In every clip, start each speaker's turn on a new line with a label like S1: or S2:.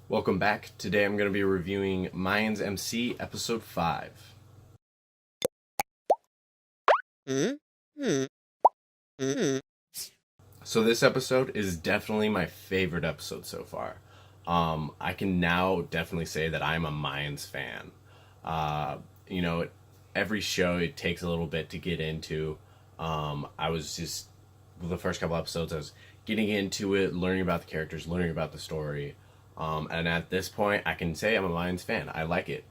S1: Welcome back. Today I'm going to be reviewing Mayans MC Episode 5. So this episode is definitely my favorite episode so far. I can now definitely say that I'm a Mayans fan. Uh, you know, every show it takes a little bit to get into. I was just, the first couple episodes, I was getting into it, learning about the characters, learning about the story. And at this point, I can say I'm a Mayans fan. I like it.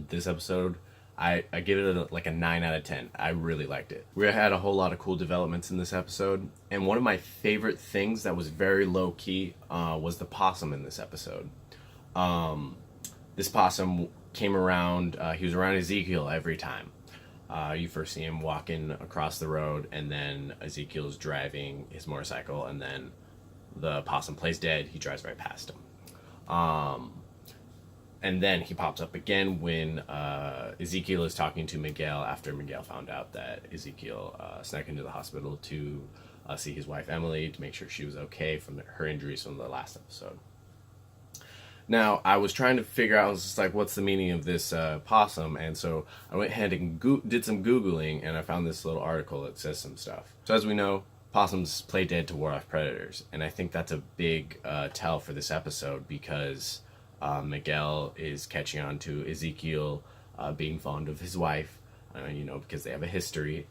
S1: This episode, I give it like a 9 out of 10. I really liked it. We had a whole lot of cool developments in this episode. And one of my favorite things that was very low key was the possum in this episode. This possum came around, he was around Ezekiel every time. You first see him walking across the road, and then Ezekiel's driving his motorcycle, and then the possum plays dead. He drives right past him. And then he pops up again when Ezekiel is talking to Miguel after Miguel found out that Ezekiel snuck into the hospital to see his wife Emily to make sure she was okay from her injuries from the last episode. Now, I was trying to figure out, I was just like, what's the meaning of this possum? And so I went ahead and did some Googling, and I found this little article that says some stuff. So as we know, possums play dead to ward off predators. And I think that's a big tell for this episode because Miguel is catching on to Ezekiel being fond of his wife, because they have a history.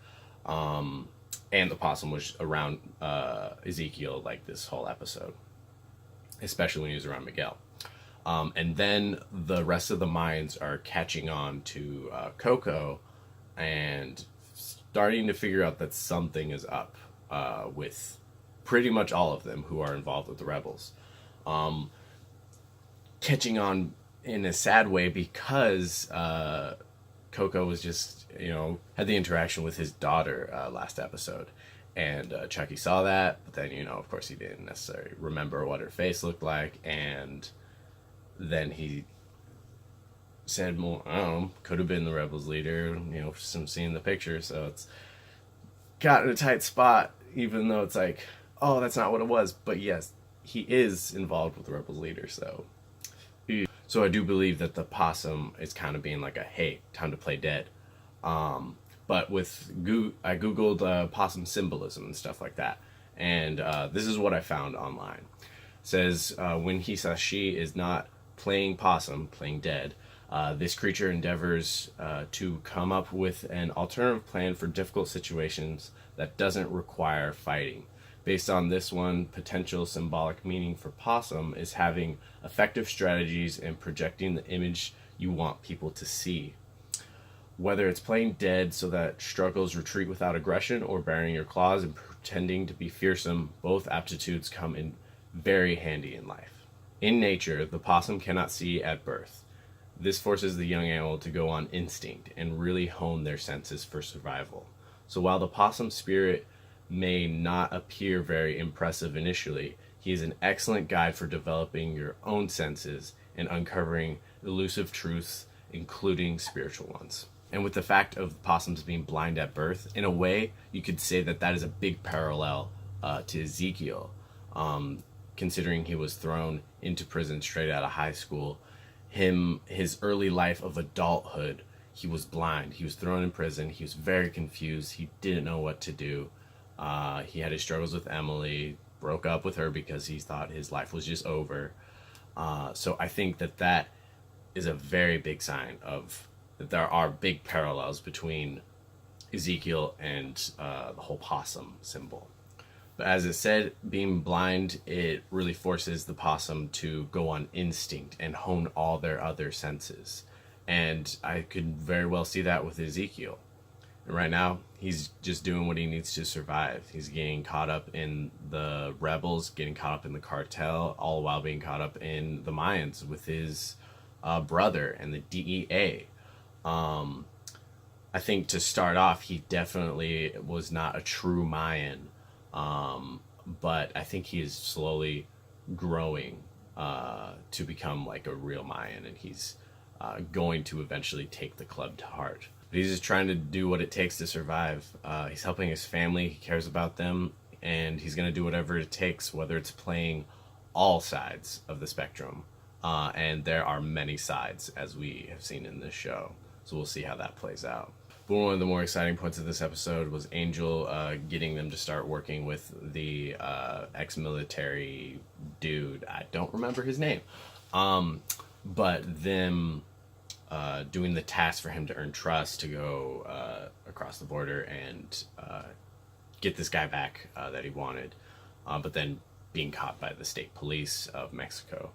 S1: And the possum was around Ezekiel like this whole episode, especially when he was around Miguel. And then the rest of the Mayans are catching on to Coco and starting to figure out that something is up with pretty much all of them who are involved with the rebels. Catching on in a sad way because Coco was just, had the interaction with his daughter last episode. And Chucky saw that, but then, of course, he didn't necessarily remember what her face looked like. And then he said, well, I don't know, could have been the rebels leader, from seeing the picture. So it's got in a tight spot, even though it's like, oh, that's not what it was. But yes, he is involved with the rebels leader. So I do believe that the possum is kind of being like a, hey, time to play dead. But with I Googled possum symbolism and stuff like that. And this is what I found online. It says, when he says she is not playing possum, playing dead, this creature endeavors to come up with an alternative plan for difficult situations that doesn't require fighting. Based on this one, potential symbolic meaning for possum is having effective strategies and projecting the image you want people to see. Whether it's playing dead so that struggles retreat without aggression or baring your claws and pretending to be fearsome, both aptitudes come in very handy in life. In nature, the possum cannot see at birth. This forces the young animal to go on instinct and really hone their senses for survival. So while the possum spirit may not appear very impressive initially, he is an excellent guide for developing your own senses and uncovering elusive truths, including spiritual ones. And with the fact of possums being blind at birth, in a way, you could say that that is a big parallel to Ezekiel. Considering he was thrown into prison straight out of high school, his early life of adulthood, he was blind. He was thrown in prison. He was very confused. He didn't know what to do. He had his struggles with Emily, broke up with her because he thought his life was just over. So I think that is a very big sign of that there are big parallels between Ezekiel and the whole possum symbol. But as it said, being blind, it really forces the possum to go on instinct and hone all their other senses. And I could very well see that with Ezekiel. And right now, he's just doing what he needs to survive. He's getting caught up in the rebels, getting caught up in the cartel, all while being caught up in the Mayans with his brother and the DEA. I think to start off, he definitely was not a true Mayan. But I think he is slowly growing to become like a real Mayan, and he's going to eventually take the club to heart. But he's just trying to do what it takes to survive. He's helping his family, he cares about them, and he's going to do whatever it takes, whether it's playing all sides of the spectrum And there are many sides, as we have seen in this show. So we'll see how that plays out. But one of the more exciting points of this episode was Angel getting them to start working with the ex-military dude. I don't remember his name. But them doing the task for him to earn trust to go across the border and get this guy back that he wanted. But then being caught by the state police of Mexico.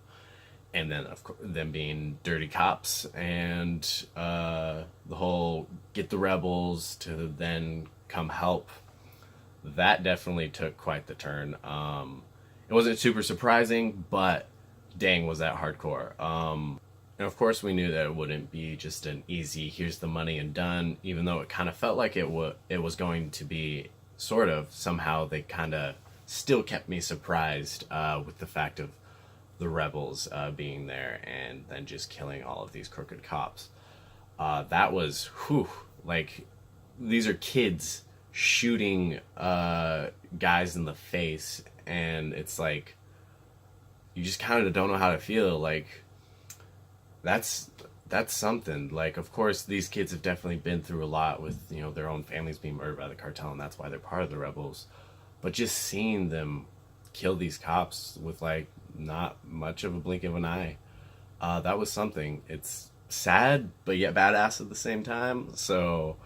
S1: And then, of course, them being dirty cops and the whole get the rebels to then come help. That definitely took quite the turn. It wasn't super surprising, but dang, was that hardcore. And of course, we knew that it wouldn't be just an easy, here's the money and done, even though it kind of felt like it was going to be sort of. Somehow they kind of still kept me surprised with the fact of the rebels being there and then just killing all of these crooked cops. That was, like, these are kids shooting guys in the face, and it's like, you just kind of don't know how to feel. Like, that's something. Like, of course, these kids have definitely been through a lot with, their own families being murdered by the cartel, and that's why they're part of the rebels. But just seeing them kill these cops with, like, not much of a blink of an eye, that was something. It's sad, but yet badass at the same time. So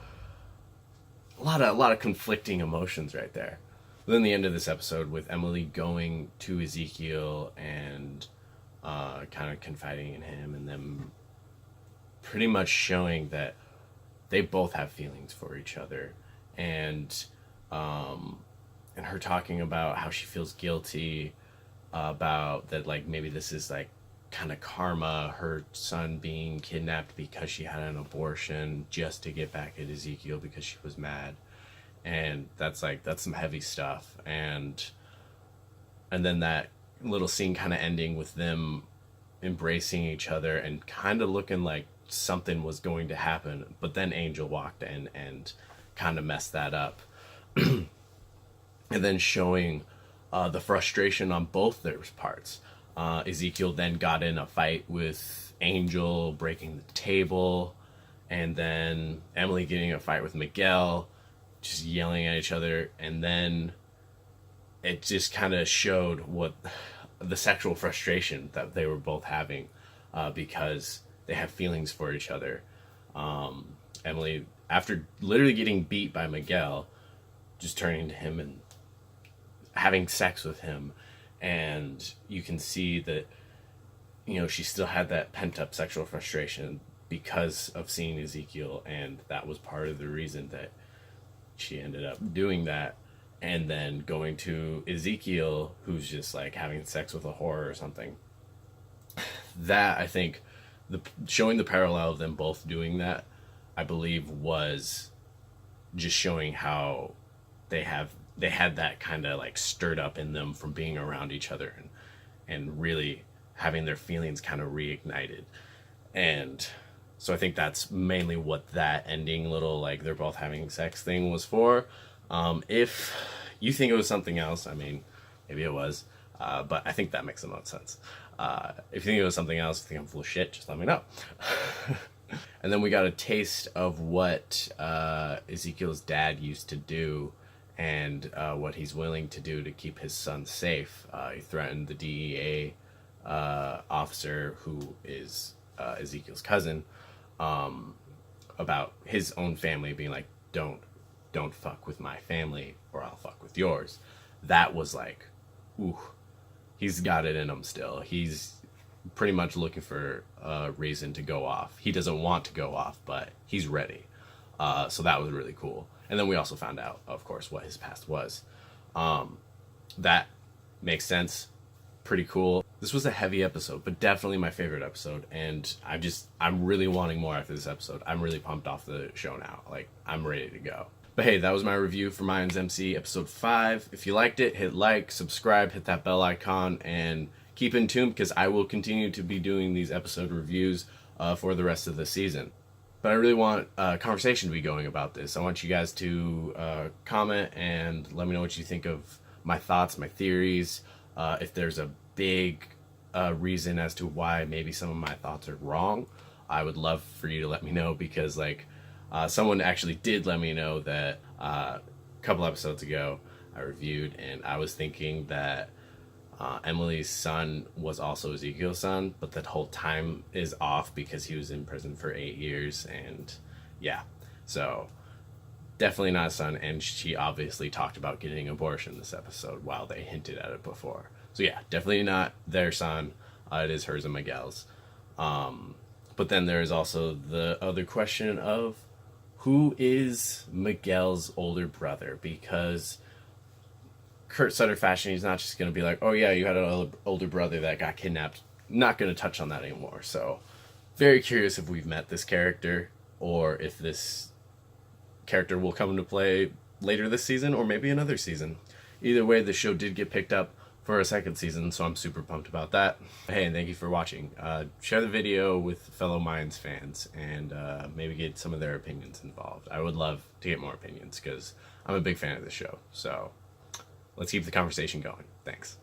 S1: a lot of conflicting emotions right there. But then the end of this episode with Emily going to Ezekiel and kind of confiding in him, and them pretty much showing that they both have feelings for each other, and her talking about how she feels guilty about that, like, maybe this is like kind of karma, her son being kidnapped because she had an abortion just to get back at Ezekiel because she was mad. And that's some heavy stuff. And then that little scene kind of ending with them embracing each other and kind of looking like something was going to happen, but then Angel walked in and kind of messed that up. And then showing the frustration on both their parts. Ezekiel then got in a fight with Angel, breaking the table, and then Emily getting a fight with Miguel, just yelling at each other. And then it just kind of showed what the sexual frustration that they were both having, because they have feelings for each other. Emily, after literally getting beat by Miguel, just turning to him and having sex with him, and you can see that she still had that pent up sexual frustration because of seeing Ezekiel, and that was part of the reason that she ended up doing that. And then going to Ezekiel, who's just like having sex with a whore or something. That, I think, showing the parallel of them both doing that, I believe, was just showing how they had that kind of like stirred up in them from being around each other, and really having their feelings kind of reignited. And so I think that's mainly what that ending little, like, they're both having sex thing was for. If you think it was something else, I mean, maybe it was, but I think that makes the most sense. If you think it was something else, you think I'm full of shit, just let me know. And then we got a taste of what Ezekiel's dad used to do, and what he's willing to do to keep his son safe. He threatened the DEA officer, who is Ezekiel's cousin, about his own family, being like, don't fuck with my family or I'll fuck with yours. That was like, ooh, he's got it in him still. He's pretty much looking for a reason to go off. He doesn't want to go off, but he's ready. So that was really cool. And then we also found out, of course, what his past was. That makes sense. Pretty cool. This was a heavy episode, but definitely my favorite episode. And I'm really wanting more after this episode. I'm really pumped off the show now. Like, I'm ready to go. But hey, that was my review for Mayans MC episode 5. If you liked it, hit like, subscribe, hit that bell icon, and keep in tune, because I will continue to be doing these episode reviews for the rest of the season. But I really want a conversation to be going about this. I want you guys to comment and let me know what you think of my thoughts, my theories. If there's a big a reason as to why maybe some of my thoughts are wrong, I would love for you to let me know, because like someone actually did let me know that a couple episodes ago I reviewed, and I was thinking that Emily's son was also Ezekiel's son, but that whole time is off because he was in prison for 8 years, and yeah, so definitely not a son, and she obviously talked about getting an abortion this episode while they hinted at it before. So yeah, definitely not their son. It is hers and Miguel's. But then there is also the other question of who is Miguel's older brother, because Kurt Sutter fashion, he's not just going to be like, oh yeah, you had an older brother that got kidnapped. Not going to touch on that anymore. So very curious if we've met this character, or if this character will come into play later this season or maybe another season. Either way, the show did get picked up for a second season, so I'm super pumped about that. Hey, and thank you for watching. Share the video with fellow Mayans fans, and maybe get some of their opinions involved. I would love to get more opinions because I'm a big fan of this show. So let's keep the conversation going. Thanks.